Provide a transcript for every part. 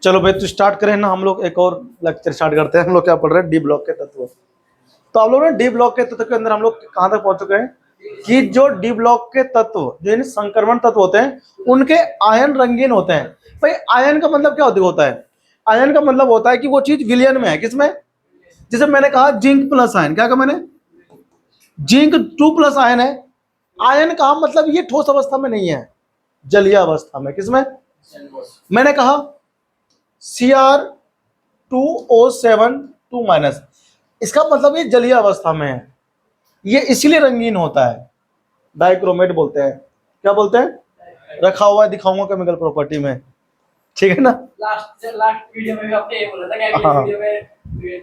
चलो भाई तो स्टार्ट करें ना, हम लोग एक और लेक्चर स्टार्ट करते हैं। हम लोग क्या पढ़ रहे हैं, डी ब्लॉक के तत्व। तो आप लोग ने डी ब्लॉक के तत्व के अंदर हम लोग कहाँ तक पहुंच चुके हैं कि जो डी ब्लॉक के तत्व, जो इन संक्रमण तत्व होते हैं, उनके आयन रंगीन होते हैं। भाई आयन का मतलब क्या होता है? आयन का मतलब होता है कि वो चीज विलयन में है। किसमें? जैसे मैंने कहा जिंक प्लस आयन, क्या कहा मैंने? जिंक 2+ आयन है। आयन का मतलब ये ठोस अवस्था में नहीं है, जलीय अवस्था में। किसमें? मैंने कहा Cr2O7 2-, इसका मतलब ये जलीय अवस्था में है, ये इसीलिए रंगीन होता है। डाइक्रोमेट बोलते हैं। क्या बोलते हैं? रखा हुआ है, दिखाऊंगा केमिकल प्रॉपर्टी में, ठीक है ना। लास्ट वीडियो में भी आपने ये बोला था कि अगली वीडियो में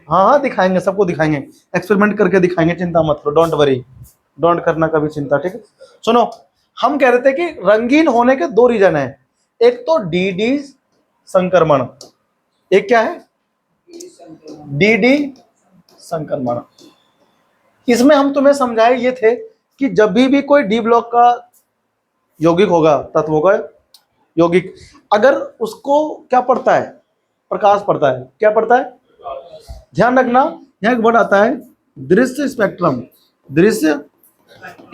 हाँ दिखाएंगे, सबको दिखाएंगे, एक्सपेरिमेंट करके दिखाएंगे। चिंता मत करो, डोंट वरी, डोंट करना कभी चिंता, ठीक है। सुनो, हम कह रहे थे कि रंगीन होने के 2 रीजन है। एक तो डी संक्रमण, एक क्या है? डी संक्रमण। इसमें हम तुम्हें समझाए ये थे कि जब भी कोई डी ब्लॉक का यौगिक होगा, तत्व होगा यौगिक, अगर उसको क्या पड़ता है? प्रकाश पड़ता है। क्या पड़ता है? ध्यान रखना, यहाँ एक वर्ड आता है दृश्य स्पेक्ट्रम। दृश्य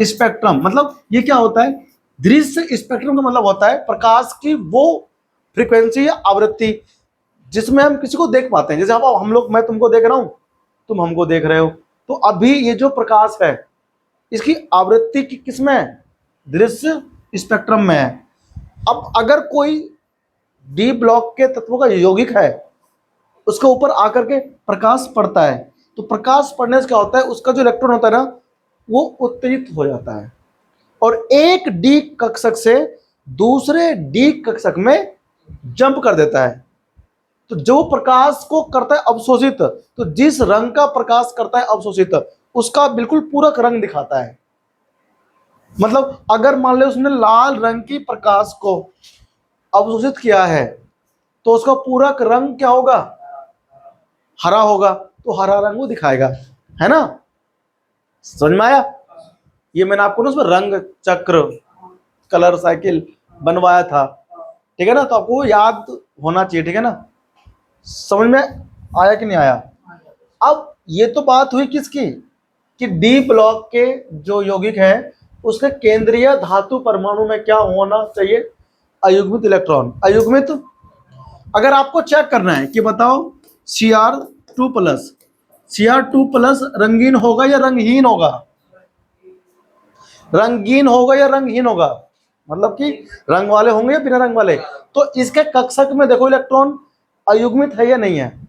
स्पेक्ट्रम मतलब ये क्या होता है? दृश्य स्पेक्ट्रम का मतलब होता है प्रकाश की वो फ्रीक्वेंसी या आवृत्ति जिसमें हम किसी को देख पाते हैं। जैसे अब हम लोग, मैं तुमको देख रहा हूं, तुम हमको देख रहे हो, तो अभी ये जो प्रकाश है इसकी आवृत्ति की किसमें है? दृश्य स्पेक्ट्रम में है। अब अगर कोई डी ब्लॉक के तत्वों का यौगिक है, उसके ऊपर आकर के प्रकाश पड़ता है, तो प्रकाश पड़ने से क्या होता है? उसका जो इलेक्ट्रॉन होता है ना, वो उत्तेजित हो जाता है और एक डी कक्षक से दूसरे डी कक्षक में जंप कर देता है। तो जो प्रकाश को करता है अवशोषित, तो जिस रंग का प्रकाश करता है अवशोषित, उसका बिल्कुल पूरक रंग दिखाता है। मतलब अगर मान लो उसने लाल रंग की प्रकाश को अवशोषित किया है, तो उसका पूरक रंग क्या होगा? हरा होगा, तो हरा रंग वो दिखाएगा, है ना। समझ में आया? ये मैंने आपको ना उसमें रंग चक्र, कलर साइकिल बनवाया था, ठीक है ना, तो आपको याद होना चाहिए, ठीक है ना। समझ में आया कि नहीं आया? अब ये तो बात हुई किसकी, कि डी ब्लॉक के जो यौगिक है उसके केंद्रीय धातु परमाणु में क्या होना चाहिए? अयुग्मित इलेक्ट्रॉन। अयुग्मित, अगर आपको चेक करना है कि बताओ Cr2+, Cr2+ रंगीन होगा या रंगहीन होगा? रंगीन होगा या रंगहीन होगा? मतलब कि रंग वाले होंगे या बिना रंग वाले। तो इसके कक्षक में देखो इलेक्ट्रॉन अयुग्मित है या नहीं है,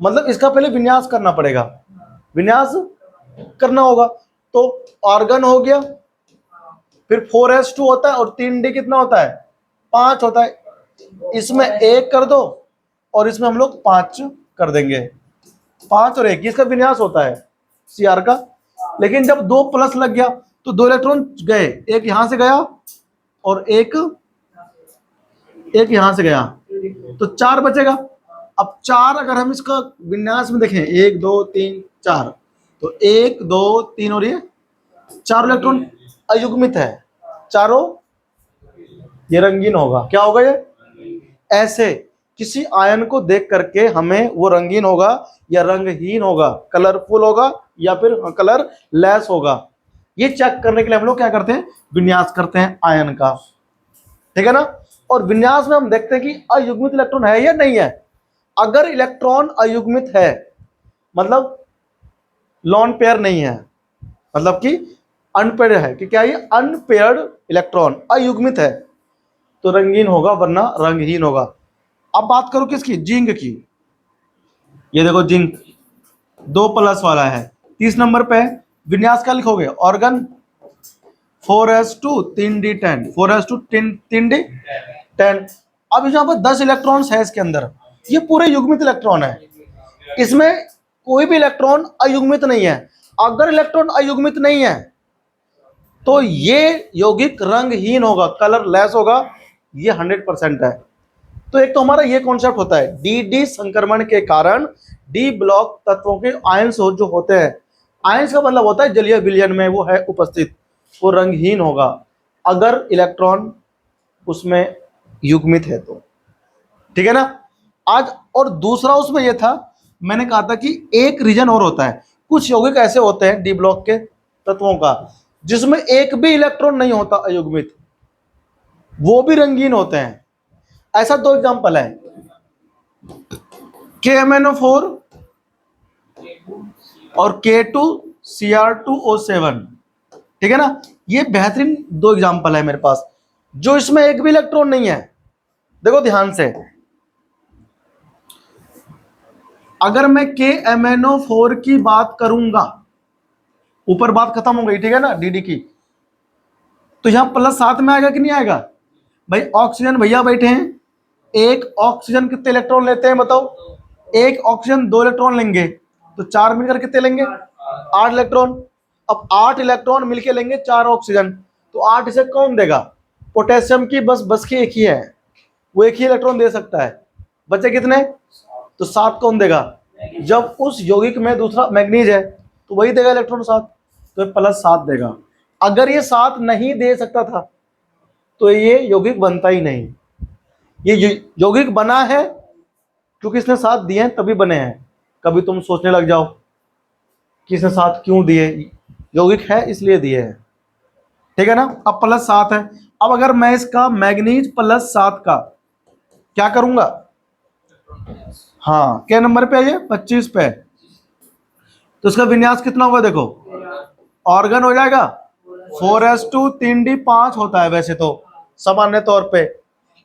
मतलब इसका पहले विन्यास करना पड़ेगा, विन्यास करना होगा। तो आर्गन हो गया, फिर 4s2 होता है और 3d कितना होता है? 5 होता है। इसमें 1 कर दो और इसमें हम लोग 5 कर देंगे। 5 और 1 इसका विन्यास होता है Cr का। लेकिन जब 2+ लग गया तो 2 इलेक्ट्रॉन गए, एक यहां से गया और एक यहां से गया, तो 4 बचेगा। अब 4 अगर हम इसका विन्यास में देखें, 1 2 3 4, तो 1 2 3 और ये 4 इलेक्ट्रॉन अयुग्मित है, चारों ये रंगीन होगा। क्या होगा ये? ऐसे किसी आयन को देख करके हमें वो रंगीन होगा या रंगहीन होगा, कलरफुल होगा या फिर कलर लेस होगा, ये चेक करने के लिए हम लोग क्या करते हैं? विन्यास करते हैं आयन का, ठीक है ना। और विन्यास में हम देखते हैं कि अयुग्मित इलेक्ट्रॉन है या नहीं है। अगर इलेक्ट्रॉन अयुग्मित है, मतलब लॉन पेयर नहीं है, मतलब कि अनपेयर्ड है, कि क्या ये अनपेयर्ड इलेक्ट्रॉन अयुग्मित है, तो रंगीन होगा, वरना रंगहीन होगा। अब बात करो किसकी? जिंक की। ये देखो जिंक 2+ वाला है, 30 नंबर पे विन्यास क्या लिखोगे? Organ 4s2 3d10, 4s2 3d10। अब यहाँ पर 10 इलेक्ट्रॉन्स है इसके अंदर, ये पूरे युग्मित इलेक्ट्रॉन है, इसमें कोई भी इलेक्ट्रॉन अयुग्मित नहीं है। अगर इलेक्ट्रॉन अयुग्मित नहीं है तो ये यौगिक रंगहीन होगा, कलर लेस होगा, ये 100% है। तो एक तो हमारा ये कॉन्सेप्ट होता है, डी संक्रमण के कारण डी ब्लॉक तत्वों के आयंस जो होते हैं, आयंस का मतलब होता है जलीय विलयन में वो है उपस्थित, वो रंगहीन होगा अगर इलेक्ट्रॉन उसमें युग्मित है तो, ठीक है ना। आज और दूसरा उसमें ये था, मैंने कहा था कि एक रीजन और होता है, कुछ यौगिक ऐसे होते हैं डी ब्लॉक के तत्वों का जिसमें एक भी इलेक्ट्रॉन नहीं होता अयुग्मित, वो भी रंगीन होते हैं। ऐसा दो एग्जांपल है, KMnO4 और K2Cr2O7, ठीक है ना। ये बेहतरीन दो एग्जांपल है मेरे पास जो इसमें एक भी इलेक्ट्रॉन नहीं है। देखो ध्यान से, अगर मैं KMnO4 की बात करूंगा, ऊपर बात खत्म हो गई, ठीक है ना, डी की, तो यहां +7 में आएगा कि नहीं आएगा भाई। ऑक्सीजन भैया बैठे हैं, एक ऑक्सीजन कितने इलेक्ट्रॉन लेते हैं बताओ। एक ऑक्सीजन 2 इलेक्ट्रॉन लेंगे तो 4 मिलकर कितने लेंगे, 8 इलेक्ट्रॉन। अब 8 इलेक्ट्रॉन मिलके लेंगे 4 ऑक्सीजन, तो 8 इसे कौन देगा, पोटेशियम की बस की एक ही है, वो एक ही इलेक्ट्रॉन दे सकता है, बचे कितने, तो 7 कौन देगा। जब उस यौगिक में दूसरा मैग्नीज है तो वही देगा इलेक्ट्रॉन 7, तो +7 देगा। अगर ये 7 नहीं दे सकता था तो ये यौगिक बनता ही नहीं। ये यौगिक बना है क्योंकि इसने 7 दिए हैं तभी बने हैं। कभी तुम सोचने लग जाओ कि इसने 7 क्यों दिए, यौगिक है इसलिए दिए हैं, ठीक है ना। अब +7 है, अब अगर मैं इसका मैग्नीज +7 का क्या करूंगा, हाँ क्या नंबर पे है ये, 25 पे, तो इसका विन्यास कितना होगा देखो, ऑर्गन हो जाएगा 4s2 3d5 होता है वैसे तो सामान्य तौर पे,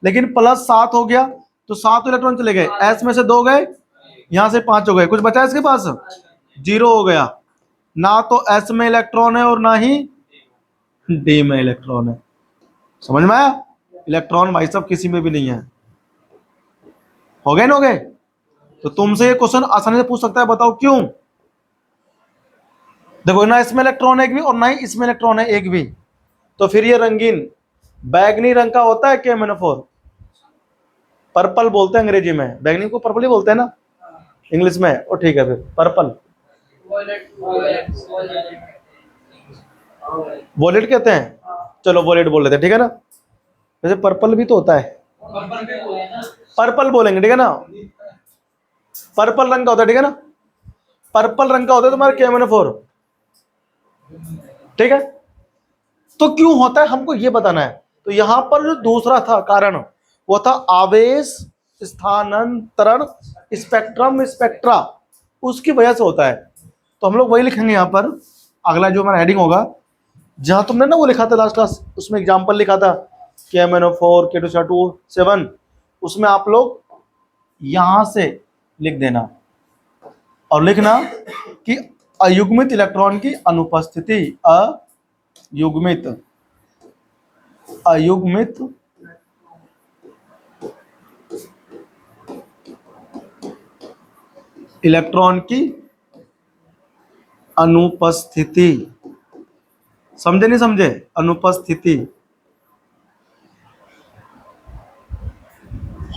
लेकिन +7 हो गया तो 7 इलेक्ट्रॉन चले गए, s में से 2 गए, यहां से 5 हो गए, कुछ बचा इसके पास, 0 हो गया। ना तो s में इलेक्ट्रॉन है और ना ही d में इलेक्ट्रॉन है। समझ में आया, इलेक्ट्रॉन भाई साहब किसी में भी नहीं है। हो गए ना, हो गए। तो तुमसे ये क्वेश्चन आसानी से पूछ सकता है, बताओ क्यों। देखो ना इसमें इलेक्ट्रॉन है एक भी और ना ही इसमें इलेक्ट्रॉन है एक भी, तो फिर ये रंगीन बैगनी रंग का होता है KMnO4, पर्पल बोलते हैं अंग्रेजी में, बैगनी को पर्पल ही बोलते हैं ना इंग्लिश में, और ठीक है फिर पर्पल वॉलेट कहते हैं, चलो वॉलेट बोल लेते हैं, ठीक है ना। वैसे पर्पल भी तो होता है, पर्पल बोलेंगे, ठीक है ना, पर्पल रंग का होता है, ठीक है ना, पर्पल रंग का होता है तुम्हारा KMnO4, ठीक है। तो क्यों होता है हमको ये बताना है। तो यहां पर जो दूसरा था कारण वो था आवेश स्थानांतरण स्पेक्ट्रम स्पेक्ट्रा, उसकी वजह से होता है। तो हम लोग वही लिखेंगे यहां पर, अगला जो हमारा हेडिंग होगा, जहां तुमने ना वो लिखा था लास्ट क्लास, उसमें एग्जांपल लिखा था KMnO4 K2Cr2O7, उसमें आप लोग यहां से लिख देना और लिखना कि अयुग्मित इलेक्ट्रॉन की अनुपस्थिति, अयुग्मित इलेक्ट्रॉन की अनुपस्थिति, समझे नहीं समझे, अनुपस्थिति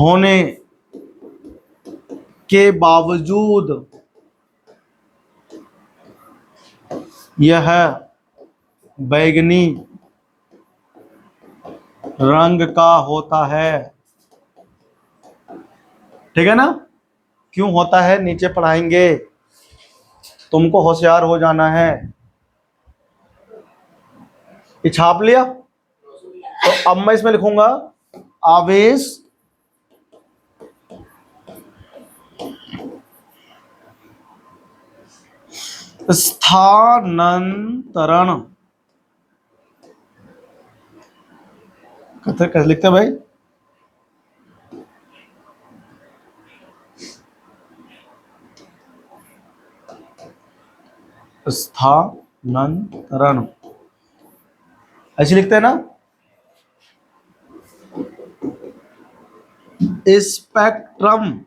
होने के बावजूद यह बैगनी रंग का होता है, ठीक है ना। क्यों होता है नीचे पढ़ाएंगे, तुमको होशियार हो जाना है। ये छाप लिया, तो अब मैं इसमें लिखूंगा आवेश स्थानांतरण, कैसे लिखते हैं भाई, स्थानांतरण ऐसे लिखते हैं ना, स्पेक्ट्रम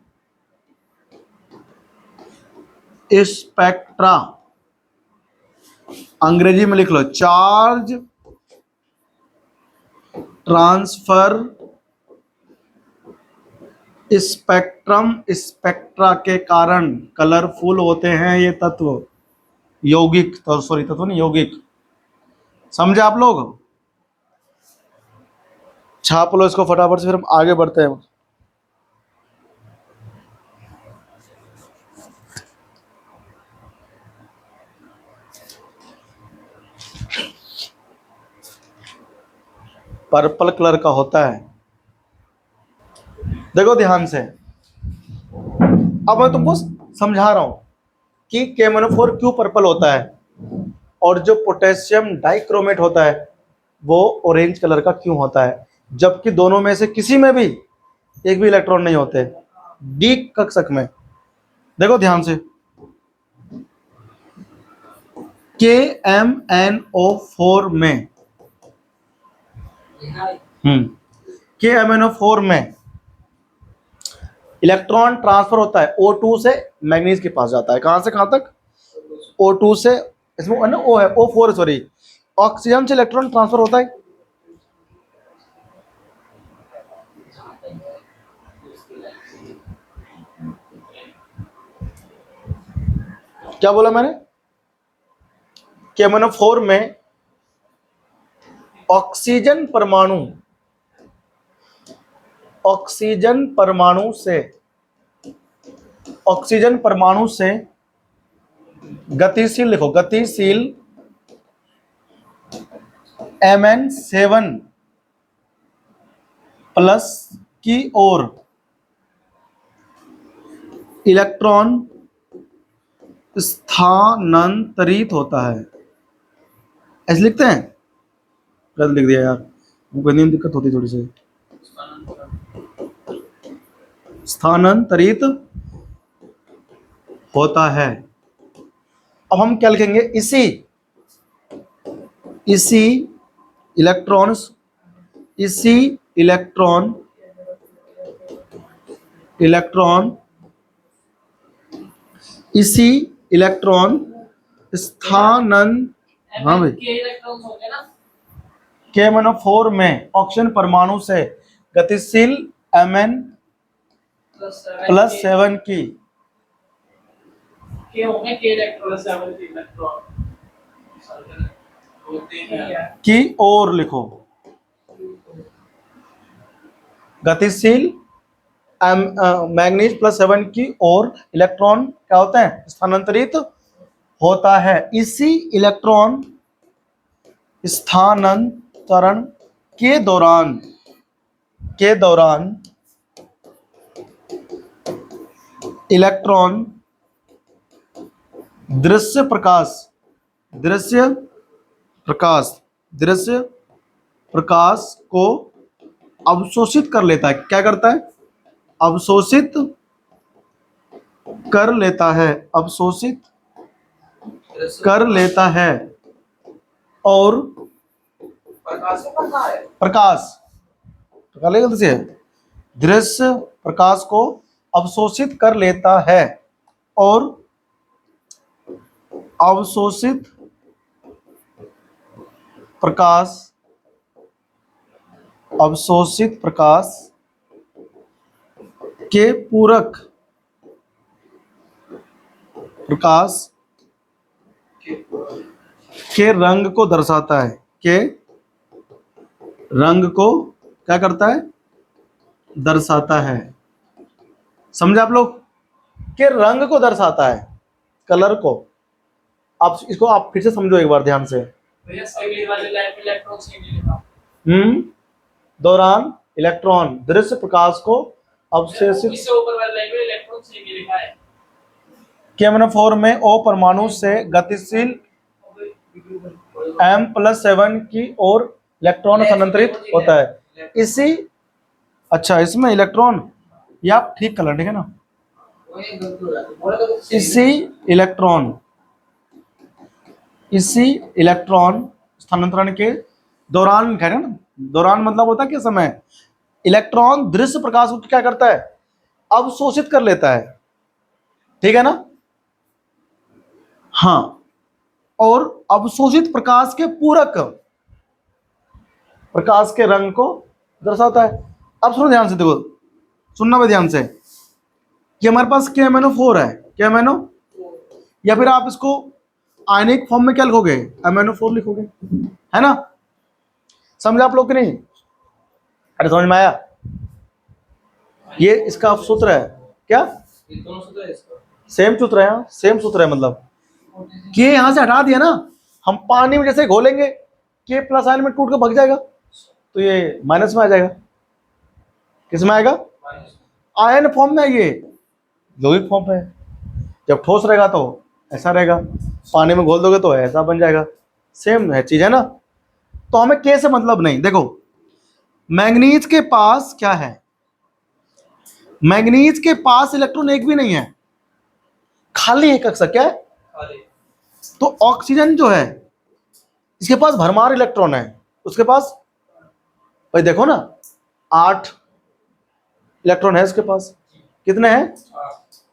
स्पेक्ट्रा, अंग्रेजी में लिख लो चार्ज ट्रांसफर स्पेक्ट्रम स्पेक्ट्रा के कारण कलरफुल होते हैं ये तत्व, यौगिक, तो सॉरी तत्व नहीं यौगिक, समझे आप लोग। छाप लो इसको फटाफट से, फिर हम आगे बढ़ते हैं। पर्पल कलर का होता है। देखो ध्यान से, अब मैं तुमको समझा रहा हूं कि KMnO4 क्यों पर्पल होता है और जो पोटेशियम डाइक्रोमेट होता है वो ऑरेंज कलर का क्यों होता है, जबकि दोनों में से किसी में भी एक भी इलेक्ट्रॉन नहीं होते डी कक्षक में। देखो ध्यान से, KMnO4 में KMnO4 में इलेक्ट्रॉन ट्रांसफर होता है O2 से मैग्नीज के पास जाता है। कहां से कहां तक? O2 से, इसमें O है, O4 सॉरी, ऑक्सीजन से इलेक्ट्रॉन ट्रांसफर होता है। क्या बोला मैंने? KMnO4 में ऑक्सीजन परमाणु से गतिशील, लिखो गतिशील Mn7 प्लस की ओर इलेक्ट्रॉन स्थानांतरित होता है। ऐसे लिखते हैं? गलत लिख दिया यार, हमको हिंदी में दिक्कत होती थोड़ी सी। स्थानांतरित होता है। अब हम क्या लिखेंगे? इसी इलेक्ट्रॉन हाँ भाई, के इलेक्ट्रॉन्स होंगे ना KMnO4 में ऑक्सीजन परमाणु से गतिशील Mn+7 की के होंगे के इलेक्ट्रॉन 7 के इलेक्ट्रॉन होते हैं की ओर लिखो। गतिशील मैग्नीज +7 की ओर इलेक्ट्रॉन क्या होता है? स्थानांतरित होता है। इसी इलेक्ट्रॉन स्थानांतरण के दौरान इलेक्ट्रॉन दृश्य प्रकाश को अवशोषित कर लेता है। क्या करता है? अवशोषित कर लेता है और प्रकाश गलती से दृश्य प्रकाश को अवशोषित कर लेता है और अवशोषित प्रकाश के पूरक प्रकाश के रंग को दर्शाता है। के रंग को क्या करता है? दर्शाता है। समझे आप लोग? के रंग को दर्शाता है, कलर को। आप इसको आप फिर से समझो एक बार ध्यान से। भैया सही वाले लाइन पे इलेक्ट्रॉन सही नहीं लिखा दौरान इलेक्ट्रॉन दृश्य प्रकाश को अवशोषित, इससे ऊपर वाले लाइन पे इलेक्ट्रॉन सही नहीं लिखा है। KMnO4 में O परमाणु से गतिशील M+7 की ओर इलेक्ट्रॉन स्थानांतरित होता है। इसी अच्छा, इसमें इलेक्ट्रॉन, ये आप ठीक कलर, ठीक है ना? इसी इलेक्ट्रॉन स्थानांतरण के दौरान, कह रहे हैं ना, दौरान मतलब होता है कि समय। इलेक्ट्रॉन दृश्य प्रकाश को क्या करता है? अवशोषित कर लेता है, ठीक है ना? हाँ, और अवशोषित प्रकाश के पूरक प्रकाश के रंग को दर्शाता है। अब सुनो ध्यान से, देखो सुनना भाई ध्यान से, कि हमारे पास KMnO4 है, KMnO, या फिर आप इसको आयनिक फॉर्म में क्या लिखोगे? MnO4 लिखोगे, है ना? समझे आप लोग कि नहीं? अरे समझ में आया? ये इसका सूत्र है क्या? दोनों सूत्र है इसका, सेम सूत्र है, सेम सूत्र है। मतलब कि यहां से हटा दिया ना, हम पानी में जैसे घोलेंगे K+ आयन में टूट के भग जाएगा, तो तो ये माइनस में आ जाएगा। किस में आएगा? आयन फॉर्म में। ये यौगिक फॉर्म है। जब ठोस रहेगा तो ऐसा रहेगा, पानी में घोल दोगे तो ऐसा बन जाएगा। सेम है चीज, है ना। तो हमें के से मतलब नहीं। देखो मैंगनीज के पास क्या है? मैंगनीज के पास इलेक्ट्रॉन एक भी नहीं है, खाली एक कक्षा। क्या है? तो ऑक्सीजन जो है इसके पास भरमार इलेक्ट्रॉन है, उसके पास भाई देखो ना 8 इलेक्ट्रॉन है उसके पास। कितने हैं?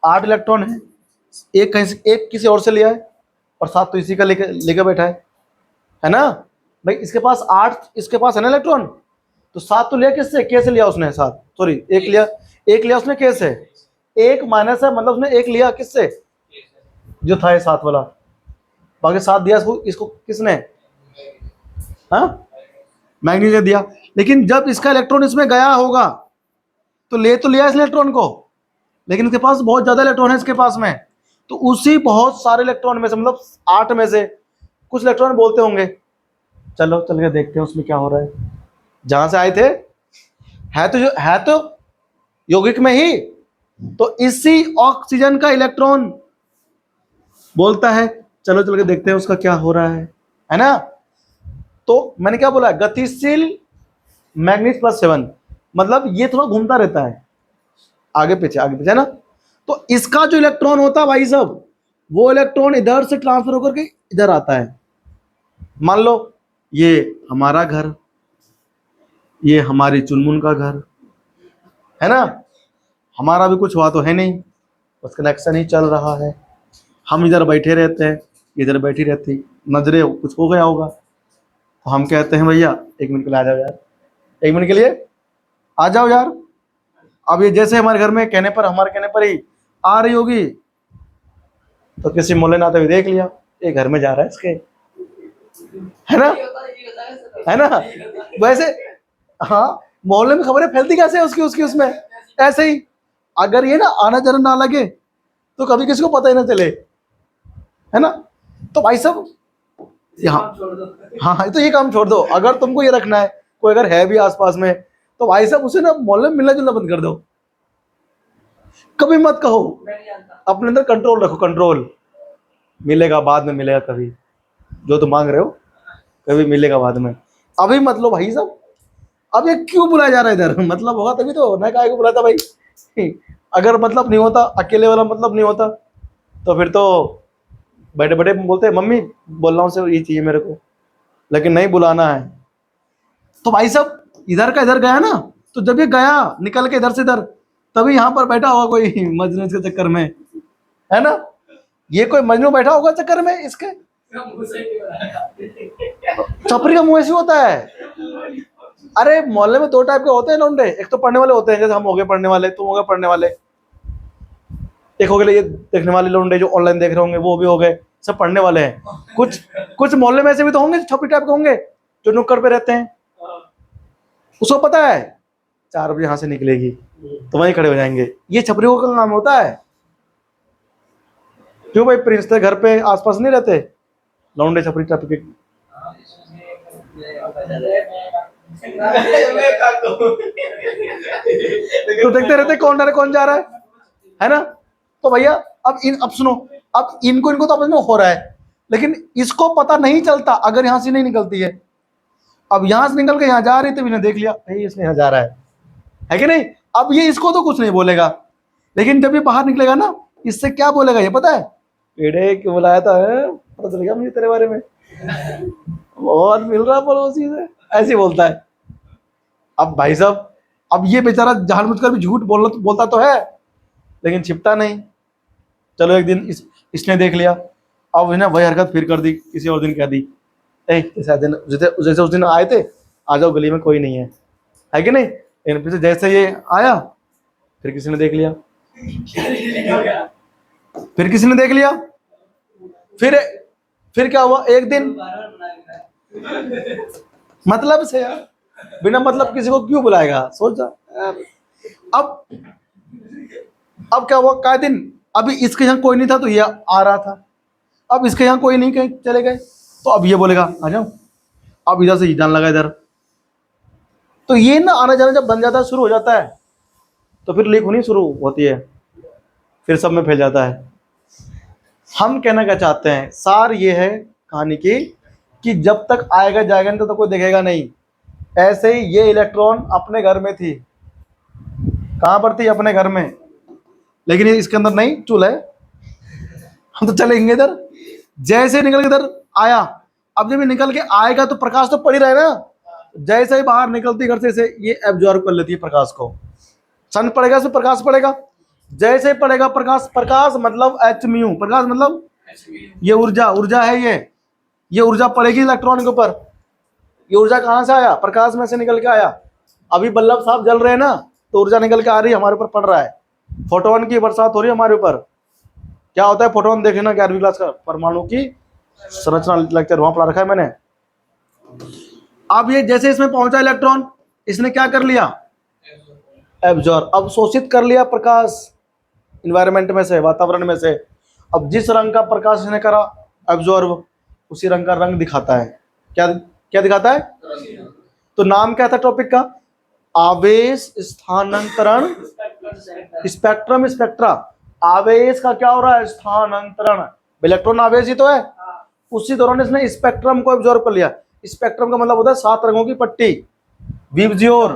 8 इलेक्ट्रॉन है। एक कहीं से, एक किसी और से लिया है और 7 तो इसी का लेके बैठा है ना भाई। इसके पास 8, इसके पास है ना इलेक्ट्रॉन, तो 7 तो लिया किससे? के से लिया उसने। 7 सॉरी एक लिया उसने के से। एक माइनस है, मतलब उसने एक लिया किससे? जो था ये 7 वाला। बाकी 7 दिया इसको किसने? हाँ, मैग्नीज ने दिया। लेकिन जब इसका इलेक्ट्रॉन इसमें गया होगा तो लिया इस इलेक्ट्रॉन को, लेकिन इसके पास बहुत ज्यादा इलेक्ट्रॉन है इसके पास में। तो उसी बहुत सारे इलेक्ट्रॉन में से, मतलब 8 में से कुछ इलेक्ट्रॉन बोलते होंगे, चलो चल के देखते हैं उसमें क्या हो रहा है। जहां से आए थे है तो यौगिक में ही, तो इसी ऑक्सीजन का इलेक्ट्रॉन बोलता है चलो चल के देखते हैं उसका क्या हो रहा है ना। तो मैंने क्या बोला? गतिशील मैग्नीज +7, मतलब ये थोड़ा घूमता रहता है आगे पीछे है ना। तो इसका जो इलेक्ट्रॉन होता है भाई साहब, वो इलेक्ट्रॉन इधर से ट्रांसफर होकर के इधर आता है। मान लो ये हमारा घर, ये हमारी चुनमुन का घर है ना। हमारा भी कुछ हुआ तो है नहीं, बस कनेक्शन ही चल रहा है। हम इधर बैठे रहते हैं, इधर बैठी रहती, नजरे कुछ हो गया होगा तो हम कहते हैं भैया 1 मिनट के लिए आ जाओ यार, 1 मिनट के लिए आ जाओ यार। अब ये जैसे हमारे घर में हमारे कहने पर ही आ रही होगी, तो किसी मोहल्ले ने आते हुए देख लिया ये घर में जा रहा है इसके, है ना। वैसे हाँ, मोहल्ले में खबरें फैलती कैसे है उसकी उसमें। ऐसे ही अगर ये ना आना जाना ना लगे तो कभी किसी को पता ही ना चले, है ना। तो भाई साहब यहाँ हाँ, तो ये काम छोड़ दो। अगर तुमको ये रखना है, कोई अगर है भी आसपास में, तो भाई साहब उसे ना मोहल्ले में मिलना जुलना बंद कर दो। कभी मत कहो, अपने अंदर कंट्रोल रखो। कंट्रोल मिलेगा बाद में, मिलेगा कभी, जो तुम मांग रहे हो कभी मिलेगा बाद में, अभी मत लो भाई साहब। अब ये क्यों बुलाया जा रहा है इधर? मतलब होगा तभी तो, ना काय को बुलाता भाई। अगर मतलब नहीं होता, अकेले वाला मतलब नहीं होता, तो फिर तो बैठे बैठे बोलते मम्मी बोल रहा हूँ से ये चाहिए मेरे को, लेकिन नहीं बुलाना है। तो भाई साहब इधर का इधर गया ना, तो जब ये गया निकल के इधर से इधर, तभी यहाँ पर बैठा होगा कोई मजनू के चक्कर में, है ना। ये कोई मजनू बैठा होगा चक्कर में इसके। छपरी का मुंह ऐसे होता है। अरे मोहल्ले में 2 टाइप के होते हैं लौंडे, एक तो पढ़ने वाले होते हैं, जैसे हम हो गए पढ़ने वाले, तुम हो गए पढ़ने वाले। एक हो गए ये देखने वाले लौंडे जो ऑनलाइन देख रहे होंगे, वो भी हो गए, सब पढ़ने वाले हैं। कुछ मोहल्ले में ऐसे भी तो होंगे छपरी टाइप के होंगे जो नुक्कड़ पे रहते हैं। उसको पता है 4 बजे यहाँ से निकलेगी तो वहीं खड़े हो जाएंगे। ये छपरियों का काम होता है। क्यों भाई, प्रिंस के घर पे आसपास नहीं रहते लौंडे छपरी टाइप के? तो देखते रहते कौन आ रहा है कौन जा रहा है ना। तो भैया अब सुनो, अब इनको तो आपस में हो रहा है, लेकिन इसको पता नहीं चलता अगर यहाँ से नहीं निकलती है। अब यहाँ से निकल के यहाँ जा रही थी, मैंने देख लिया भाई इसने यहाँ जा रहा है कि नहीं। अब ये इसको तो कुछ नहीं बोलेगा, लेकिन जब ये बाहर निकलेगा ना, इससे क्या बोलेगा ये पता है? पेड़े क्यों बुलाया था, पता चल गया मुझे तेरे बारे में, बहुत मिल रहा पड़ोसी से, ऐसे बोलता है। अब भाई साहब, अब ये बेचारा जानबूझकर भी झूठ बोलता तो है, लेकिन छिपता नहीं। चलो एक दिन इसने देख लिया, अब ना वही हरकत फिर कर दी, किसी और दिन कह दी जैसे उस दिन आए थे, आ जाओ गली में कोई नहीं है कि नहीं। लेकिन फिर जैसे ये आया, फिर किसी ने देख लिया, फिर किसी ने देख लिया, फिर क्या हुआ, एक दिन मतलब से यार, बिना मतलब किसी को क्यों बुलाएगा, सोच जा। अब क्या हुआ, क्या दिन अभी इसके यहाँ कोई नहीं था तो ये आ रहा था, अब इसके यहाँ कोई नहीं, कहीं चले गए, तो अब ये बोलेगा आ जाओ। अब इधर से जान लगा इधर, तो ये ना आना जाना जब बन जाता है, शुरू हो जाता है, तो फिर लीक होनी शुरू होती है, फिर सब में फैल जाता है। हम कहना क्या चाहते हैं, सार ये है कहानी की कि जब तक आएगा जाएगा नहीं तो कोई देखेगा नहीं। ऐसे ही ये इलेक्ट्रॉन अपने घर में थी, कहाँ पर थी? अपने घर में, लेकिन ये इसके अंदर नहीं चूल है, हम तो चलेंगे इधर। जैसे निकल के इधर आया, अब जब ये निकल के आएगा तो प्रकाश तो पड़ ही रहा है ना, जैसे ही बाहर निकलती घर से ये एब्जॉर्ब कर लेती है प्रकाश को। सन पड़ेगा इसमें प्रकाश पड़ेगा, जैसे ही पड़ेगा प्रकाश, प्रकाश मतलब एच म्यू, प्रकाश मतलब ये ऊर्जा, ऊर्जा है ये ऊर्जा पड़ेगी इलेक्ट्रॉन के ऊपर। ये ऊर्जा कहाँ से आया? प्रकाश में से निकल के आया। अभी बल्लभ साहब जल रहे हैं ना, तो ऊर्जा निकल के आ रही है, हमारे ऊपर पड़ रहा है, फोटोन की बरसात हो रही है हमारे ऊपर। क्या होता है फोटोन? देखे ना 11वीं क्लास का परमाणु की संरचना लेक्चर वहां पढ़ा रखा है मैंने। अब ये जैसे इसमें पहुंचा इलेक्ट्रॉन, इसने क्या कर लिया? एब्जॉर्ब, अब शोषित कर लिया प्रकाश इन्वायरमेंट में से, वातावरण में से। अब जिस रंग का प्रकाश इसने करा एब्जॉर्ब, उसी रंग का रंग दिखाता है। क्या क्या दिखाता है? तो नाम क्या था टॉपिक का? आवेश स्थानांतरण स्पेक्ट्रम, स्पेक्ट्रा। आवेश का क्या हो रहा है? स्थानांतरण। इलेक्ट्रॉन आवेश ही तो है। उसी दौरान इसने स्पेक्ट्रम को एब्जॉर्ब कर लिया। स्पेक्ट्रम का मतलब होता है 7 रंगों की पट्टी, विबज्योर,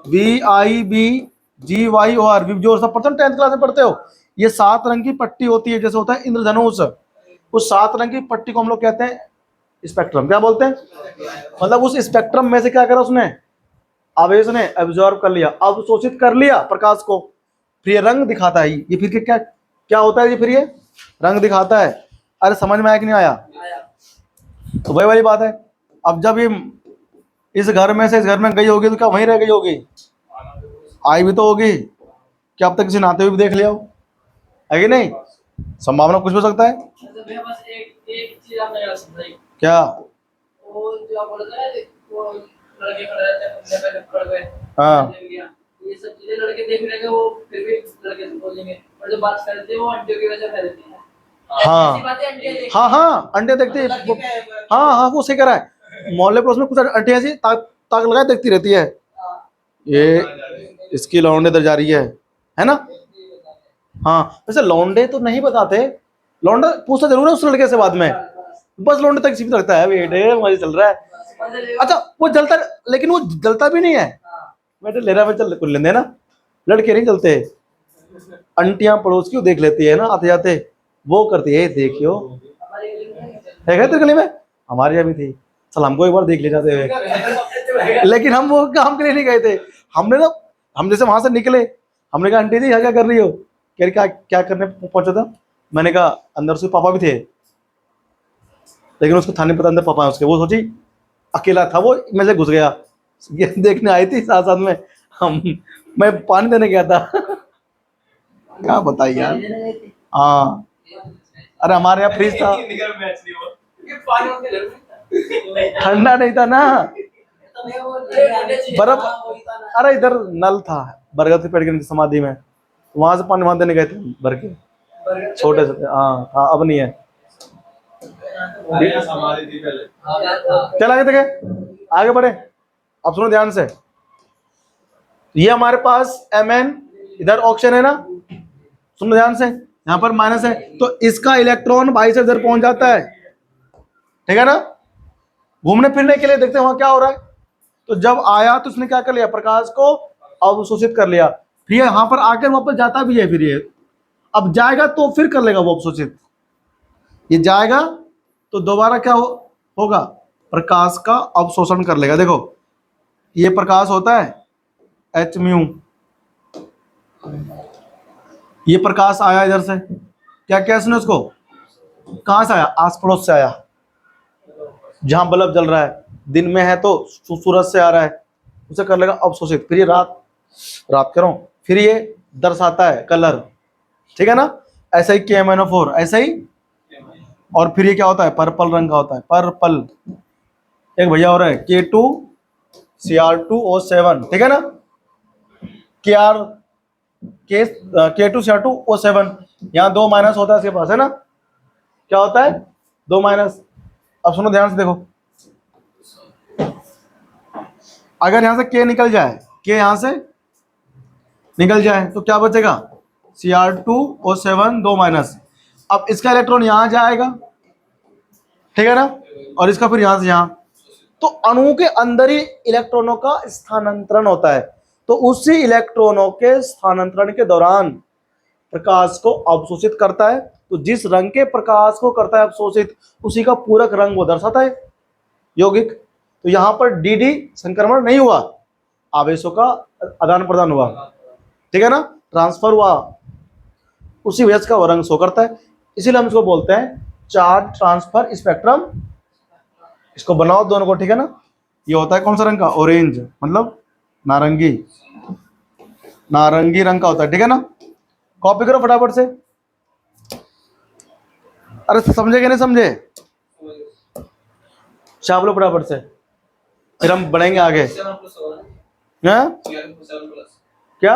VIBGYOR, विबज्योर, सब पढ़ते हो, 10th क्लास में पढ़ते हो। ये 7 रंग की पट्टी होती है, जैसे होता है इंद्रधनुष, उस 7 रंग की पट्टी को हम लोग कहते हैं स्पेक्ट्रम। क्या बोलते हैं? मतलब उस स्पेक्ट्रम में से क्या करा उसने? आवेश ने एब्जॉर्ब कर लिया, अवशोषित कर लिया प्रकाश को, फिर ये रंग दिखाता है। ये फिर क्या क्या होता है? ये फिर ये रंग दिखाता है। अरे समझ में आया कि नहीं आया? तो वही वाली बात है। अब जब ये इस घर में से इस घर में गई होगी तो क्या वहीं रह गई होगी? आई भी तो होगी। क्या अब तक किसी नाते हुए भी देख लिया हो, है कि नहीं? संभावना कुछ हो सकता है। भैया बस एक चीज आपने याद समझाई। क्या? वो जो आप बोल रहे थे वो लड़के खड़े रहते हैं, अपने पहले पकड़ गए, हाँ। ये सब चीजें लड़के देख रहे हैं, वो फिर भी लड़के से बोलेंगे, और जो बात करते हैं वो आंटियों की वजह से फैलती है। हाँ। ऐसी बातें आंटियां देखती हाँ हैं। हाँ, अंडे देखती है। हाँ हाँ, वो सही कह रहा है। मोहल्ले पड़ोस में कुछ अंटे ऐसी ताक ताक लगाए देखती रहती है, ये इसकी लौंडे इधर जा रही है ना? हाँ, वैसे लौंडे तो नहीं बताते, लौंडा पूछता जरूर है उस लड़के से बाद में, बस लौंडे तक सीमित रखता है, बेटे मजे चल रहा है। अच्छा, वो जलता, लेकिन वो जलता भी नहीं है, बेटे ले रहा है चल कुछ लेने ना। लड़के नहीं जलते, अंटियां पड़ोस की देख लेती है ना आते जाते, वो करती है देखियो, है क्या तेरे गली में? हमारे यहाँ भी थी, चल हमको एक बार देख ले जाते हुए, लेकिन हम वो काम के लिए नहीं गए थे। हमने ना, हम जैसे वहां से निकले, हमने कहा आंटी जी यहाँ क्या कर रही हो? कह रही क्या करने पहुंचा था? मैंने कहा अंदर से पापा भी थे, लेकिन उसको था नहीं पता अंदर पापा है उसके। वो सोची अकेला था, वो मैं से घुस गया, ये देखने आई थी साथ साथ में हम, मैं पानी देने गया था। क्या बताइए यार। हाँ, अरे हमारे यहाँ फ्रिज था, ठंडा नहीं था ना, बर्फ। अरे इधर नल था बरगद के पेड़ के नीचे समाधि में, वहां से पानी वहां देने गए थे भर के, छोटे से। हाँ हाँ, अब नहीं है। चल आगे देखे, आगे बढ़े। अब सुनो ध्यान से, ये हमारे पास Mn, इधर ऑक्सीजन है ना, सुनो ध्यान से, यहाँ पर माइनस है, तो इसका इलेक्ट्रॉन बाई से इधर पहुंच जाता है, ठीक है ना? घूमने फिरने के लिए, देखते हैं वहां क्या हो रहा है। तो जब आया तो उसने क्या कर लिया? प्रकाश को अवशोषित कर लिया, फिर यहाँ पर आकर वापस जाता भी है, फिर ये अब जाएगा तो फिर कर लेगा वो अवशोषित। ये जाएगा तो दोबारा क्या होगा? प्रकाश का अवशोषण कर लेगा। देखो ये प्रकाश होता है एच म्यू, ये प्रकाश आया इधर से, क्या क्या इसने उसको कहां से आया? आस पड़ोस से आया, जहां बल्ब जल रहा है, दिन में है तो सूरज से आ रहा है, उसे कर लेगा अवशोषित। फिर ये रात करो, फिर ये दर्शाता है कलर, ठीक है ना? ऐसा ही KMnO4, ऐसा ही। और फिर ये क्या होता है? पर्पल रंग का होता है, पर्पल। एक भैया और है K2Cr2O7, ठीक है ना? K2Cr2O7, यहाँ 2 माइनस होता है इसके पास, है ना? क्या होता है? 2 माइनस। अब सुनो ध्यान से देखो, अगर यहाँ से के निकल जाए, के यहाँ से निकल जाए तो क्या बचेगा, Cr2O7 2 माइनस। अब इसका इलेक्ट्रॉन यहाँ जाएगा, ठीक है ना, और इसका फिर यहाँ से यहाँ, तो अणु के अंदर ही इलेक्ट्रॉनों का स्थानांतरण होता है। तो उसी इलेक्ट्रॉनों के स्थानांतरण के दौरान प्रकाश को अवशोषित करता है। तो जिस रंग के प्रकाश को करता है अवशोषित, उसी का पूरक रंग वो दर्शाता है, यौगिक। तो यहां पर डी संक्रमण नहीं हुआ, आवेशों का आदान प्रदान हुआ, ठीक है ना, ट्रांसफर हुआ, उसी वजह से का वो रंग शो करता है। इसीलिए हम इसको बोलते हैं चार्ज ट्रांसफर स्पेक्ट्रम। इसको बनाओ दोनों को, ठीक है ना। ये होता है कौन सा रंग का, ऑरेंज, मतलब नारंगी, नारंगी रंग का होता है, ठीक है ना। कॉपी करो फटाफट से। अरे समझे कि नहीं समझे, छाप लो फटाफट से, फिर हम बढ़ेंगे आगे। हैं? क्या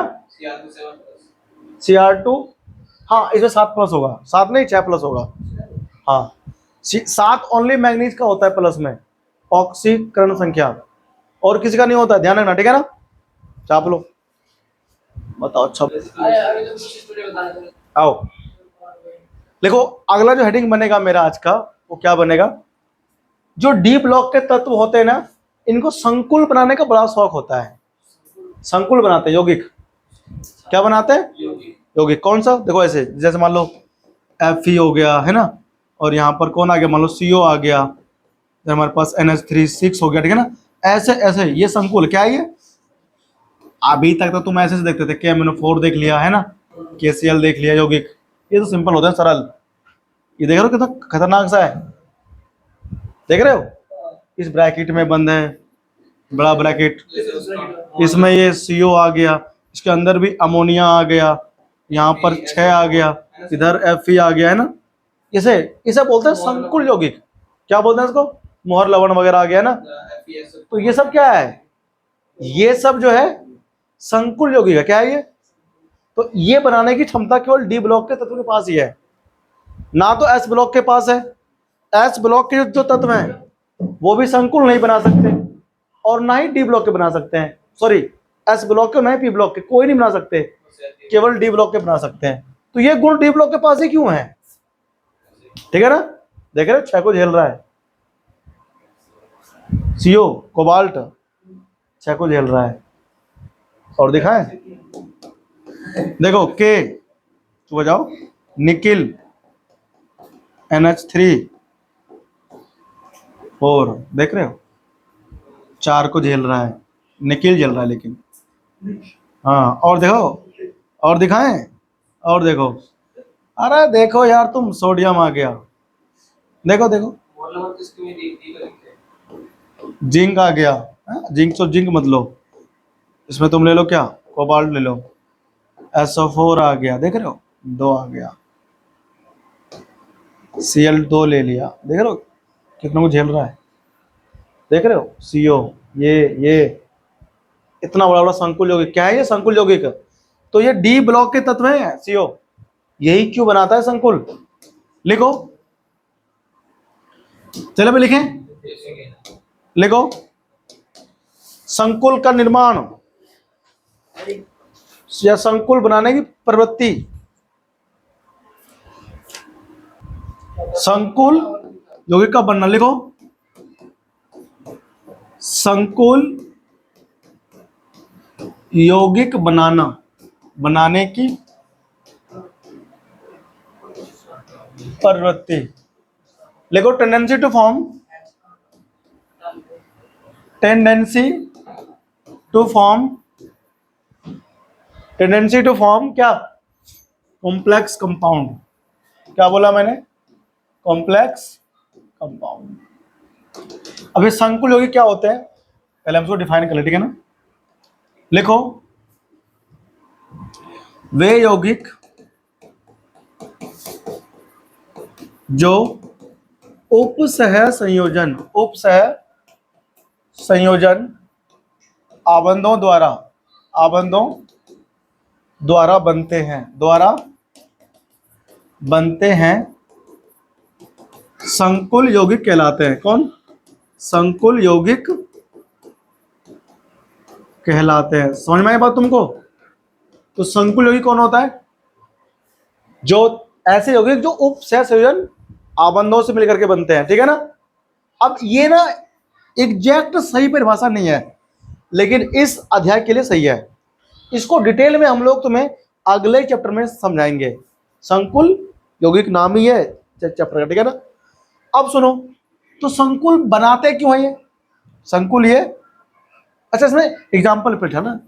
Cr2, हाँ इसमें 7+ होगा, 7 नहीं 6+ होगा। हाँ 7 ओनली मैग्नीज का होता है प्लस में, ऑक्सीकरण संख्या, और किसी का नहीं होता है, ध्यान रखना, ठीक है ना। छाप लो, बताओ। अच्छा आओ, देखो अगला जो हेडिंग बनेगा मेरा आज का, वो क्या बनेगा, जो डी ब्लॉक के तत्व होते हैं ना, इनको संकुल बनाने का बड़ा शौक होता है। संकुल बनाते हैं यौगिक, क्या बनाते हैं, यौगिक। कौन सा, देखो ऐसे, जैसे मान लो Fe हो गया, है ना, और यहाँ पर कौन आ गया, मान लो CO आ गया, हमारे पास NH3 6 हो गया, ठीक है ना। ऐसे ऐसे ये संकुल क्या है, ये अभी तक तो तुम ऐसे से देखते थे, KMnO4 देख लिया, है ना, KCl देख लिया, यौगिक, ये तो सिंपल होता है, सरल। ये देख रहे हो कितना खतरनाक सा है, देख रहे हो, इस ब्रैकेट में बंद है, बड़ा ब्रैकेट, इसमें ये CO आ गया, इसके अंदर भी अमोनिया आ गया, यहाँ पर 6 आ गया, इधर Fe आ गया, है ना। इसे इसे बोलते हैं संकुल यौगिक। क्या बोलते हैं इसको, मोहर लवण वगैरह आ गया ना। तो ये सब क्या है, ये सब जो है संकुल यौगिक है। क्या है ये, तो ये बनाने की क्षमता केवल डी ब्लॉक के तत्व के पास ही है, ना तो एस ब्लॉक के पास है। एस ब्लॉक के जो तत्व हैं वो भी संकुल नहीं बना सकते, और ना ही डी ब्लॉक के बना सकते हैं, सॉरी एस ब्लॉक के, ना ही पी ब्लॉक के, कोई नहीं बना सकते, केवल डी ब्लॉक के बना सकते हैं। तो ये गुण डी ब्लॉक के पास ही क्यों है, ठीक है ना। देख रहे 6 को झेल रहा है, CO कोबाल्ट 6 को झेल रहा है, और दिखाएं, देखो के चुप जाओ, निकिल NH3 4, देख रहे हो 4 को झेल रहा है, निकिल झेल रहा है लेकिन। हाँ और देखो, और दिखाएं, और देखो, अरे देखो यार तुम, सोडियम आ गया, देखो देखो, जिंक आ गया, जिंक तो जिंक मत लो, इसमें तुम ले लो क्या, कोबाल्ट ले लो, SO4 आ गया, देख रहे हो 2 आ गया, Cl2 ले लिया, देख रहे हो कितना को झेल रहा है, देख रहे हो CO, ये इतना बड़ा बड़ा संकुल यौगिक। क्या है ये, संकुल यौगिक। तो ये डी ब्लॉक के तत्व हैं CO, यही क्यों बनाता है संकुल। लिखो, चलो भी लिखें, लिखो, संकुल का निर्माण या संकुल बनाने की प्रवृत्ति, संकुल यौगिक का बनना, लिखो संकुल यौगिक बनाने की प्रवृत्ति, लिखो tendency to form, tendency to form, tendency to form क्या, कॉम्प्लेक्स कंपाउंड। क्या बोला मैंने, कॉम्प्लेक्स कंपाउंड। अब ये संकुल यौगिक क्या होते हैं, पहले हम इसको डिफाइन कर ले, ठीक है ना। लिखो, वे यौगिक जो उपसह संयोजन आबंधों द्वारा बनते हैं, संकुल यौगिक कहलाते हैं। कौन, संकुल यौगिक कहलाते हैं। समझ में आई बात तुमको? तो संकुल यौगिक कौन होता है? जो ऐसे यौगिक जो उप सहसंयोजन आबंधों से मिलकर के बनते हैं, ठीक है ना। अब ये ना एग्जैक्ट सही परिभाषा नहीं है, लेकिन इस अध्याय के लिए सही है। इसको डिटेल में हम लोग तुम्हें अगले चैप्टर में समझाएंगे। संकुल यौगिक नाम ही है चैप्टर का, ठीक है ना। अब सुनो, तो संकुल बनाते क्यों है ये संकुल ये? अच्छा, इसमें एग्जाम्पल पे ना,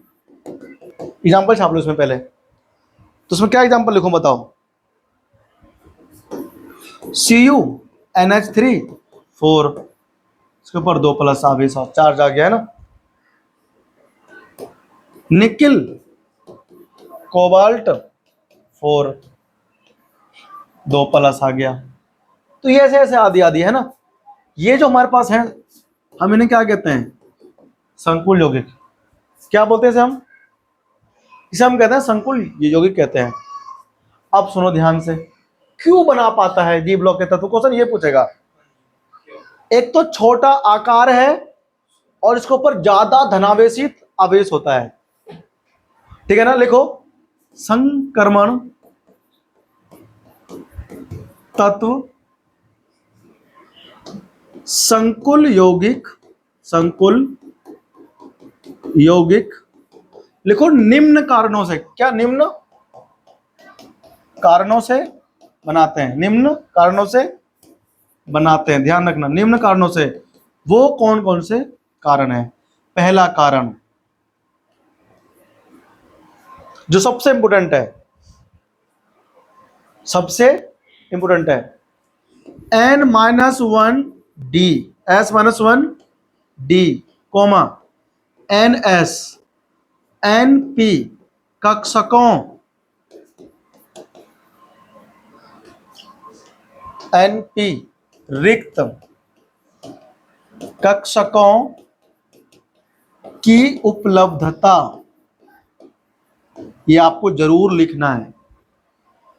एग्जाम्पल छाप लो इसमें पहले। तो उसमें क्या एग्जाम्पल लिखूं बताओ? CuNH3 4, इसके ऊपर 2+ आवेश और चार्ज आ गया है ना। निकिल कोबाल्ट 4, 2+ आ गया। तो ये ऐसे ऐसे आदि आदि है ना। ये जो हमारे पास है, हम इन्हें क्या कहते हैं? संकुल यौगिक। क्या बोलते हैं इसे हम? इसे हम कहते हैं संकुल यौगिक कहते हैं। अब सुनो ध्यान से, क्यों बना पाता है डी ब्लॉक के तत्व? क्वेश्चन ये पूछेगा। एक तो छोटा आकार है और इसके ऊपर ज्यादा धनावेशित आवेश होता है, ठीक है ना। लिखो, संक्रमण तत्व संकुल यौगिक, संकुल यौगिक लिखो निम्न कारणों से। क्या निम्न कारणों से बनाते हैं? निम्न कारणों से बनाते हैं, ध्यान रखना, निम्न कारणों से। वो कौन कौन से कारण है? पहला कारण जो सबसे इंपोर्टेंट है, सबसे इंपोर्टेंट है, N-1D, S-1D, NS, NP कक्षकों, NP रिक्त कक्षकों की उपलब्धता। ये आपको जरूर लिखना है,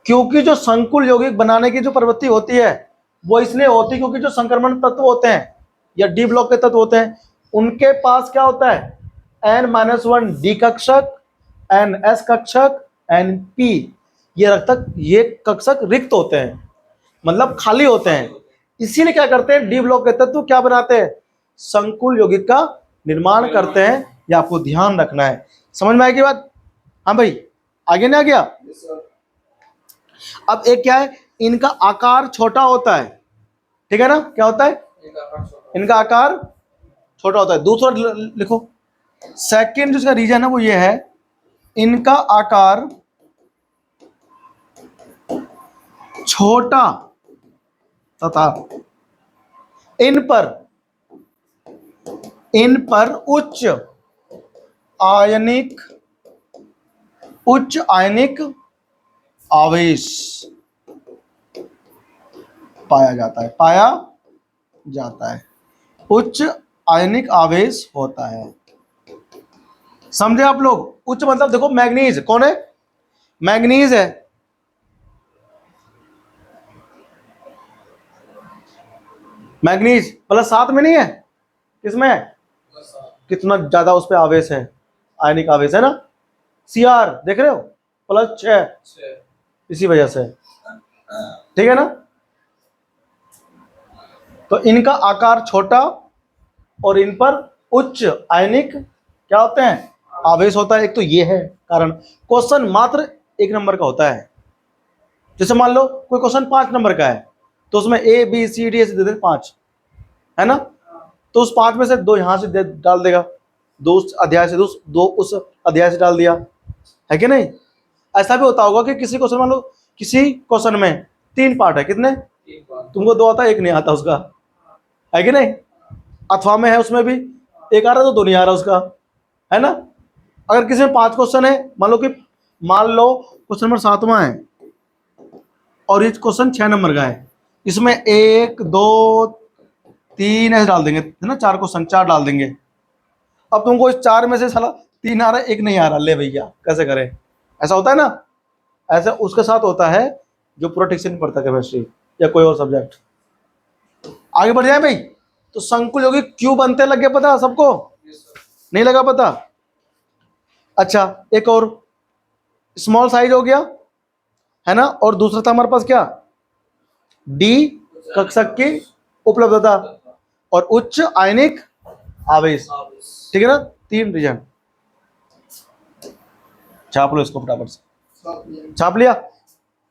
क्योंकि जो संकुल यौगिक बनाने की जो प्रवृत्ति होती है वो इसलिए होती है क्योंकि जो संक्रमण तत्व होते हैं या डी ब्लॉक के तत्व होते हैं, उनके पास क्या होता है? N-1D कक्षक, NS कक्षक, NP ये कक्षक रिक्त होते हैं, मतलब खाली होते हैं। इसीलिए क्या करते हैं? डी ब्लॉक के तत्व क्या बनाते हैं? संकुल यौगिक का निर्माण करते हैं। ये आपको ध्यान रखना है। समझ में आएगी बात? हाँ भाई, आगे नहीं आ गया? अब एक क्या है, इनका आकार छोटा होता है, ठीक है ना। क्या होता है? इनका आकार छोटा होता है। दूसरा लिखो, सेकंड जिसका रीजन है वो ये है, इनका आकार छोटा तथा इन पर उच्च आयनिक आवेश पाया जाता है, उच्च आयनिक आवेश होता है। समझे आप लोग? उच्च मतलब देखो, मैग्नीज कौन है? मैग्नीज है, मैग्नीज +7 में नहीं है, किसमें है? कितना ज्यादा उस पर आवेश है, आयनिक आवेश है ना। Cr देख रहे हो, +6, इसी वजह से, ठीक है ना। तो इनका आकार छोटा और इन पर उच्च आयनिक क्या होते हैं? आवेश होता है। एक तो ये है कारण। क्वेश्चन मात्र 1 नंबर का होता है। जैसे मान लो कोई क्वेश्चन 5 नंबर का है, तो उसमें A B C D ऐसे दे दे 5, है ना। तो उस 5 में से 2 यहां से डाल देगा, 2 उस अध्याय से, 2 उस अध्याय से डाल दिया, है कि नहीं। ऐसा भी होता होगा कि किसी क्वेश्चन, मान लो किसी क्वेश्चन में 3 पार्ट है, कितने? तुमको 2 आता, 1 नहीं आता उसका, है कि नहीं। अथवा में है, उसमें भी 1 आ रहा तो 2 नहीं आ रहा उसका, है ना। अगर किसी में 5 क्वेश्चन है, मान लो क्वेश्चन नंबर 7वां है और ये क्वेश्चन 6 नंबर का है, इसमें 1 2 3 ऐसे डाल देंगे, है ना। 4 क्वेश्चन, 4 डाल देंगे। अब तुमको इस 4 में से साला 3 आ रहा है, 1 नहीं आ रहा, ले भैया कैसे करें? ऐसा होता है ना। ऐसा उसके साथ होता है जो पूरा ठीक से नहीं पढ़ता केमिस्ट्री या कोई और सब्जेक्ट। आगे बढ़ जाए भाई। तो संकुल यौगिक क्यों बनते लगे पता सबको? नहीं लगा पता? अच्छा, एक और स्मॉल साइज हो गया है ना, और दूसरा था हमारे पास क्या, डी कक्षक की उपलब्धता और उच्च आयनिक आवेश, ठीक है ना, 3 रीजन। छाप लो इसको फटाफट से, छाप लिया।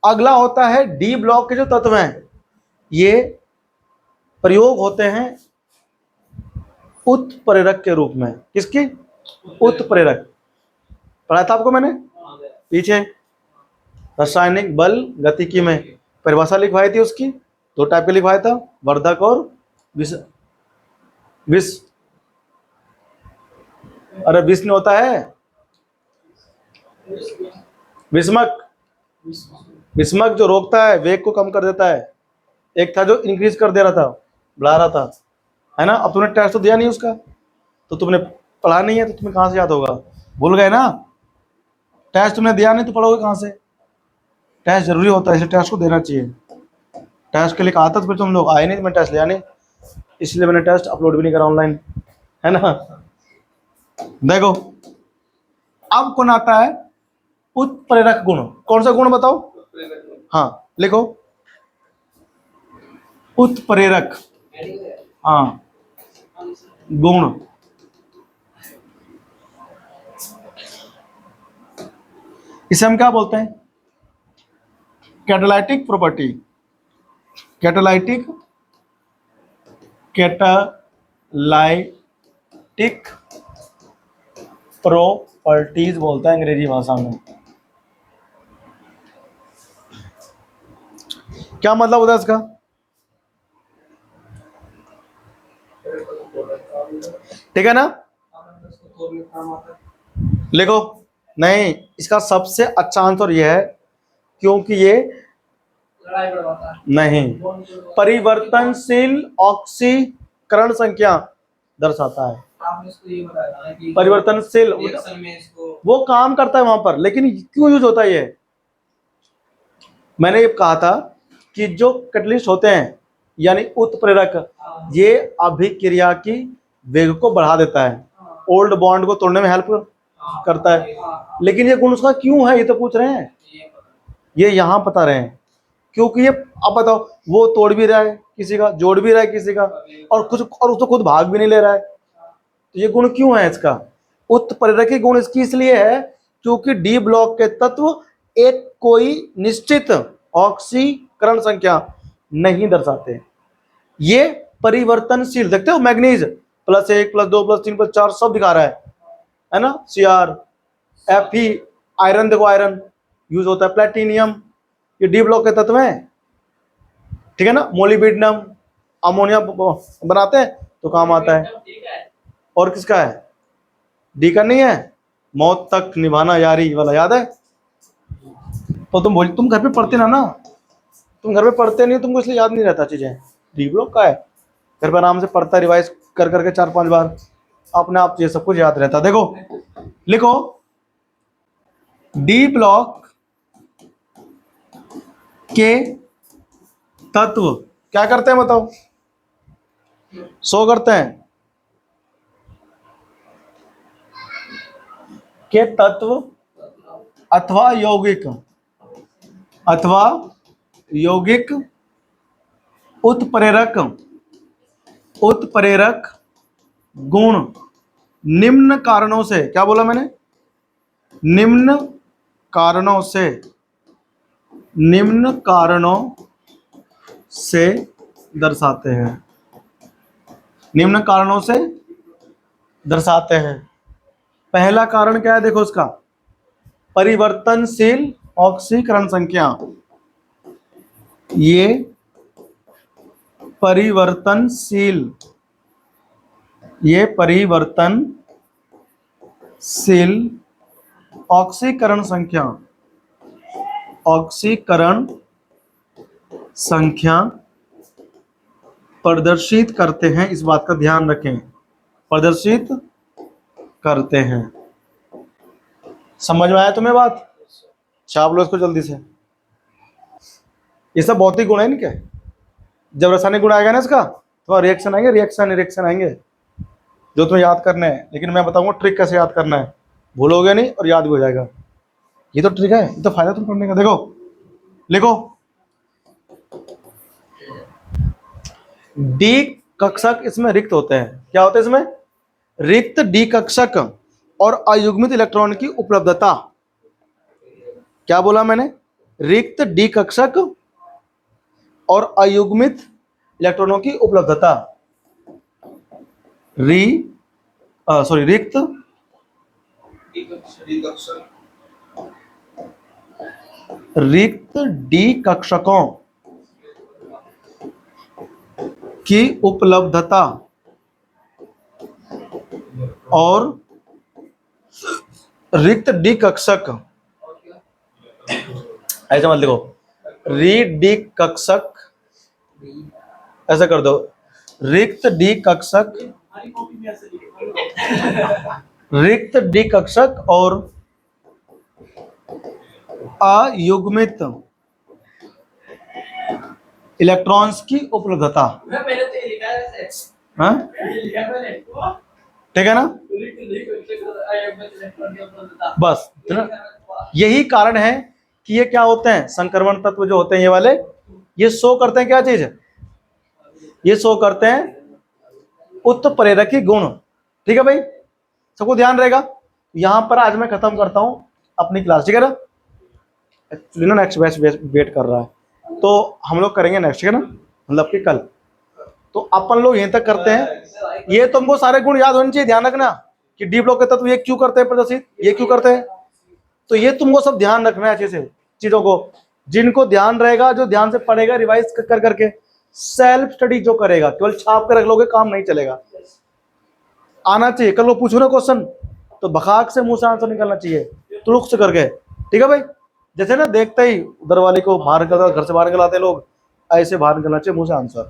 अगला होता है डी ब्लॉक के जो तत्व हैं, ये प्रयोग होते हैं उत्प्रेरक के रूप में। किसकी? उत्प्रेरक। पढ़ा था आपको मैंने पीछे, रासायनिक बल गतिकी में परिभाषा लिखवाई थी उसकी, 2 टाइप के लिखवाया था, वर्धक और विष। विष, अरे विष नहीं होता है, विषमक। विषमक जो रोकता है, वेग को कम कर देता है। एक था जो इंक्रीज कर दे रहा था, बढ़ा रहा था, है ना। अब तुमने टेस्ट तो दिया नहीं उसका, तो तुमने पढ़ा नहीं है, तो तुम्हें कहाँ से याद होगा? भूल गए ना, टेस्ट तुमने दिया नहीं तो पढ़ोगे कहाँ से? टेस्ट जरूरी होता है, इसे टेस्ट को देना चाहिए। टेस्ट के लिए कहा था तो फिर तुम लोग आए नहीं, तो मैं टेस्ट लिया नहीं, इसलिए मैंने टेस्ट अपलोड भी नहीं करा ऑनलाइन, है ना। देखो अब कौन आता है, उत्प्रेरक गुण। कौन सा गुण बताओ? हाँ लिखो, उत्प्रेरक, हाँ गुण। इसे हम क्या बोलते हैं? Catalytic property. Catalytic, catalytic properties बोलता है अंग्रेजी भाषा में। क्या मतलब होता है इसका? ठीक है ना, लिखो। नहीं, इसका सबसे अच्छा आंसर यह है, क्योंकि ये लड़ाई बढ़वाता है। नहीं, परिवर्तनशील ऑक्सीकरण संख्या दर्शाता है। आपने इसको ये बताया ना कि परिवर्तनशील, रिएक्शन में इसको वो काम करता है वहां पर, लेकिन क्यों यूज होता है ये? मैंने ये कहा था कि जो कैटलिस्ट होते हैं यानी उत्प्रेरक, ये अभिक्रिया की वेग को बढ़ा देता है, ओल्ड बॉन्ड को तोड़ने में हेल्प करता है। लेकिन ये गुण उसका क्यों है, ये तो पूछ रहे हैं, ये यहाँ बता रहे हैं। क्योंकि ये, अब बताओ, वो तोड़ भी रहा है किसी का, जोड़ भी रहा है किसी का, और कुछ, और उसको खुद भाग भी नहीं ले रहा है, तो ये गुण क्यों है इसका? उत्प्रेरकी गुण इसकी इसलिए है क्योंकि डी ब्लॉक के तत्व एक कोई निश्चित ऑक्सीकरण संख्या नहीं दर्शाते। ये परिवर्तनशील, देखते हो मैग्नीज +1 +2 +3 +4 सब दिखा रहा है ना। Cr, Fe, आयरन, देखो आयरन यूज होता है, प्लेटिनियम, ये डी ब्लॉक के तत्व हैं, ठीक है ना। मोलिब्डेनम, अमोनिया बनाते हैं तो काम आता है। और किसका है? डी का नहीं है, मौत तक निभाना यारी वाला, याद है? तो तुम घर पे पढ़ते ना, तुम घर पे पढ़ते नहीं, तुमको इसलिए याद नहीं रहता चीजें। डी ब्लॉक का है, घर पर आराम से पढ़ता, रिवाइज कर करके 4-5 बार, अपने आप ये सब कुछ याद रहता। देखो लिखो, डी ब्लॉक के तत्व क्या करते हैं बताओ? करते हैं के तत्व अथवा यौगिक उत्प्रेरक गुण निम्न कारणों से, क्या बोला मैंने? निम्न कारणों से दर्शाते हैं। निम्न कारणों से दर्शाते हैं। पहला कारण क्या है, देखो उसका, परिवर्तनशील ऑक्सीकरण संख्या। ये परिवर्तनशील ऑक्सीकरण संख्या प्रदर्शित करते हैं, इस बात का ध्यान रखें, प्रदर्शित करते हैं। समझ में आया तुम्हें बात? छाप लो इसको जल्दी से। ये सब भौतिक गुण है इनके। जब रासायनिक गुण आएगा ना इसका, तो रिएक्शन आएंगे, रिएक्शन आएंगे जो तुम्हें याद करने हैं। लेकिन मैं बताऊंगा ट्रिक कैसे याद करना है। भूलोगे नहीं और याद भी हो जाएगा। ये तो ट्रिक है, ये तो फायदा तुम पढ़ने का। देखो लिखो, डी कक्षक इसमें रिक्त होते हैं। क्या होते हैं इसमें? रिक्त डी कक्षक और अयुग्मित इलेक्ट्रॉन की उपलब्धता। क्या बोला मैंने? रिक्त डी कक्षक और अयुग्मित इलेक्ट्रॉनों की उपलब्धता। रिक्त डी कक्षकों की उपलब्धता और रिक्त डी कक्षक, ऐसा मत लिखो, डी कक्षक, ऐसा कर दो, रिक्त डी कक्षक, हमारी कॉपी में ऐसे लिखो। रिक्त डी कक्षक और अयुग्मित इलेक्ट्रॉन्स की उपलब्धता। मैं पहले तो ये लिखा है ऐसे। हाँ ये लिखा है मैंने। ठीक है ना? बस यही कारण है कि ये क्या होते हैं, संक्रमण तत्व जो होते हैं ये वाले, ये शो करते हैं क्या चीज? ये शो करते हैं उत्प्रेरकी गुण। ठीक है भाई, सबको ध्यान रहेगा। यहां पर आज मैं खत्म करता हूं अपनी क्लास, ठीक है ना? एक्चुअली ना नेक्स्ट बैच वेट कर रहा है, तो हम लोग करेंगे नेक्स्ट, ठीक है ना, मतलब कि कल। तो अपन लोग यहीं तक करते हैं। ये तुमको सारे गुण याद होने चाहिए, ध्यान रखना कि डी ब्लॉक के तत्व ये क्यों करते हैं प्रदर्शित, ये क्यों करते हैं, तो ये तुमको सब ध्यान रखना है अच्छे से चीजों को। जिनको ध्यान रहेगा, जो ध्यान से पढ़ेगा, रिवाइज कर करके, सेल्फ स्टडी जो करेगा, केवल छाप कर रख लोगे काम नहीं चलेगा। आना चाहिए, कल वो पूछो ना क्वेश्चन तो बखाक से मुंह से आंसर निकलना चाहिए, तुड़ुक से करके। ठीक है भाई, जैसे ना देखते ही उधर वाले को बाहर घर से बाहर निकलाते लोग, ऐसे बाहर निकलना चाहिए मुंह से आंसर।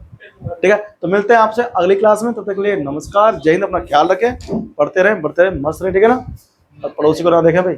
ठीक है, तो मिलते हैं आपसे अगली क्लास में, तब तक के लिए नमस्कार, जय हिंद, अपना ख्याल रखें, पढ़ते रहें, बढ़ते रहें, मस्त रहें, ठीक है ना? और पड़ोसी को ना देखें भाई।